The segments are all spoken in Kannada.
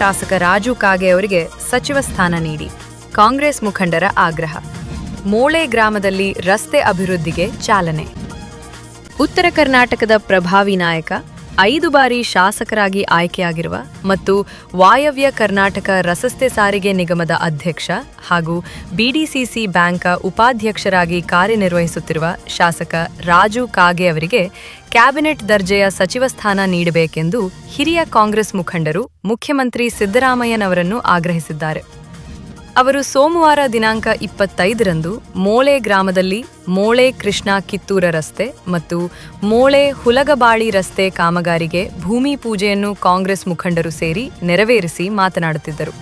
ಶಾಸಕ ರಾಜು ಕಾಗೆ ಅವರಿಗೆ ಸಚಿವ ಸ್ಥಾನ ನೀಡಿ ಕಾಂಗ್ರೆಸ್ ಮುಖಂಡರ ಆಗ್ರಹ. ಮೋಳೆ ಗ್ರಾಮದಲ್ಲಿ ರಸ್ತೆ ಅಭಿವೃದ್ಧಿಗೆ ಚಾಲನೆ. ಉತ್ತರ ಕರ್ನಾಟಕದ ಪ್ರಭಾವಿ ನಾಯಕ, 5 ಬಾರಿ ಶಾಸಕರಾಗಿ ಆಯ್ಕೆಯಾಗಿರುವ ಮತ್ತು ವಾಯವ್ಯ ಕರ್ನಾಟಕ ರಸ್ತೆ ಸಾರಿಗೆ ನಿಗಮದ ಅಧ್ಯಕ್ಷ ಹಾಗೂ ಬಿಡಿಸಿಸಿ ಬ್ಯಾಂಕ್ ಉಪಾಧ್ಯಕ್ಷರಾಗಿ ಕಾರ್ಯನಿರ್ವಹಿಸುತ್ತಿರುವ ಶಾಸಕ ರಾಜು ಕಾಗೆ ಅವರಿಗೆ ಕ್ಯಾಬಿನೆಟ್ ದರ್ಜೆಯ ಸಚಿವ ಸ್ಥಾನ ನೀಡಬೇಕೆಂದು ಹಿರಿಯ ಕಾಂಗ್ರೆಸ್ ಮುಖಂಡರು ಮುಖ್ಯಮಂತ್ರಿ ಸಿದ್ದರಾಮಯ್ಯನವರನ್ನು ಆಗ್ರಹಿಸಿದ್ದಾರೆ. ಅವರು ಸೋಮವಾರ ದಿನಾಂಕ 25ರಂದು ಮೋಳೆ ಗ್ರಾಮದಲ್ಲಿ ಮೋಳೆ ಕೃಷ್ಣ ಕಿತ್ತೂರ ರಸ್ತೆ ಮತ್ತು ಮೋಳೆ ಹುಲಗಬಾಳಿ ರಸ್ತೆ ಕಾಮಗಾರಿಗೆ ಭೂಮಿ ಪೂಜೆಯನ್ನು ಕಾಂಗ್ರೆಸ್ ಮುಖಂಡರು ಸೇರಿ ನೆರವೇರಿಸಿ ಮಾತನಾಡುತ್ತಿದ್ದರು.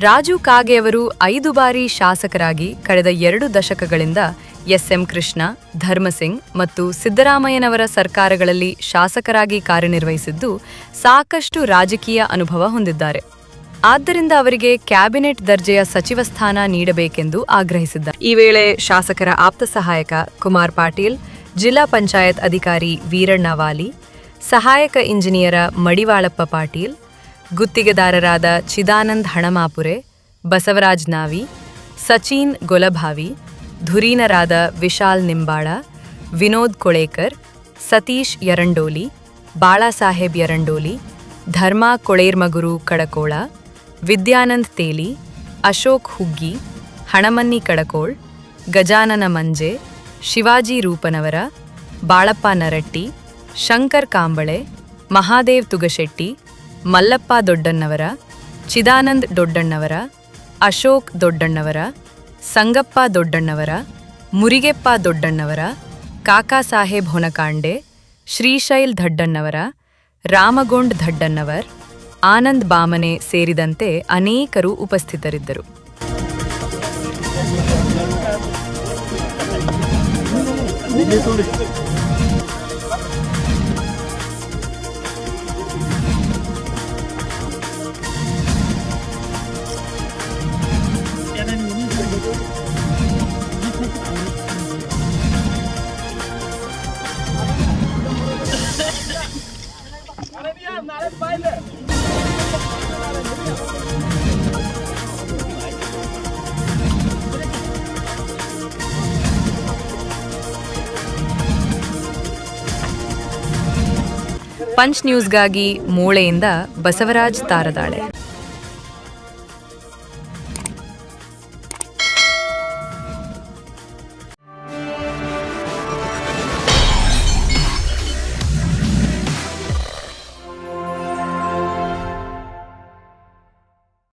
ರಾಜು ಕಾಗೆ ಅವರು 5 ಬಾರಿ ಶಾಸಕರಾಗಿ ಕಳೆದ 2 ದಶಕಗಳಿಂದ ಎಸ್.ಎಂ. ಕೃಷ್ಣ, ಧರ್ಮಸಿಂಗ್ ಮತ್ತು ಸಿದ್ದರಾಮಯ್ಯನವರ ಸರ್ಕಾರಗಳಲ್ಲಿ ಶಾಸಕರಾಗಿ ಕಾರ್ಯನಿರ್ವಹಿಸಿದ್ದು ಸಾಕಷ್ಟು ರಾಜಕೀಯ ಅನುಭವ ಹೊಂದಿದ್ದಾರೆ. ಆದ್ದರಿಂದ ಅವರಿಗೆ ಕ್ಯಾಬಿನೆಟ್ ದರ್ಜೆಯ ಸಚಿವ ಸ್ಥಾನ ನೀಡಬೇಕೆಂದು ಆಗ್ರಹಿಸಿದ್ದಾರೆ. ಈ ವೇಳೆ ಶಾಸಕರ ಆಪ್ತ ಸಹಾಯಕ ಕುಮಾರ್ ಪಾಟೀಲ್, ಜಿಲ್ಲಾ ಪಂಚಾಯತ್ ಅಧಿಕಾರಿ ವೀರಣ್ಣ ವಾಲಿ, ಸಹಾಯಕ ಇಂಜಿನಿಯರ ಮಡಿವಾಳಪ್ಪ ಪಾಟೀಲ್, ಗುತ್ತಿಗೆದಾರರಾದ ಚಿದಾನಂದ್ ಹಣಮಾಪುರೆ, ಬಸವರಾಜ್ ನಾವಿ, ಸಚಿನ್ ಗೊಲಭಾವಿ, ಧುರೀಣರಾದ ವಿಶಾಲ್ ನಿಂಬಾಳ, ವಿನೋದ್ ಕೊಳೇಕರ್, ಸತೀಶ್ ಯರಂಡೋಲಿ, ಬಾಳಾಸಾಹೇಬ್ ಯರಂಡೋಲಿ, ಧರ್ಮ ಕೊಳೇರ್ಮಗುರು ಕಡಕೋಳ, ವಿದ್ಯಾನಂದ್ ತೇಲಿ, ಅಶೋಕ್ ಹುಗ್ಗಿ, ಹಣಮನ್ನಿ ಕಡಕೋಳ್, ಗಜಾನನ ಮಂಜೆ, ಶಿವಾಜಿ ರೂಪನವರ, ಬಾಳಪ್ಪ ನರಟ್ಟಿ, ಶಂಕರ್ ಕಾಂಬಳೆ, ಮಹಾದೇವ್ ತುಗಶೆಟ್ಟಿ, ಮಲ್ಲಪ್ಪ ದೊಡ್ಡಣ್ಣವರ, ಚಿದಾನಂದ್ ದೊಡ್ಡಣ್ಣವರ, ಅಶೋಕ್ ದೊಡ್ಡಣ್ಣವರ, ಸಂಗಪ್ಪ ದೊಡ್ಡಣ್ಣವರ, ಮುರಿಗೆಪ್ಪ ದೊಡ್ಡಣ್ಣವರ, ಕಾಕಾ ಸಾಹೇಬ್ ಹೊನಕಾಂಡೆ, ಶ್ರೀಶೈಲ್ ದಡ್ಡಣ್ಣವರ, ರಾಮಗೊಂಡ್ ದಡ್ಡಣ್ಣವರ್, ಆನಂದ್ ಬಾಮನೆ ಸೇರಿದಂತೆ ಅನೇಕರು ಉಪಸ್ಥಿತರಿದ್ದರು. ಪಂಚ್ ನ್ಯೂಸ್ಗಾಗಿ ಮೋಳೆಯಿಂದ ಬಸವರಾಜ್ ತಾರದಾಳೆ.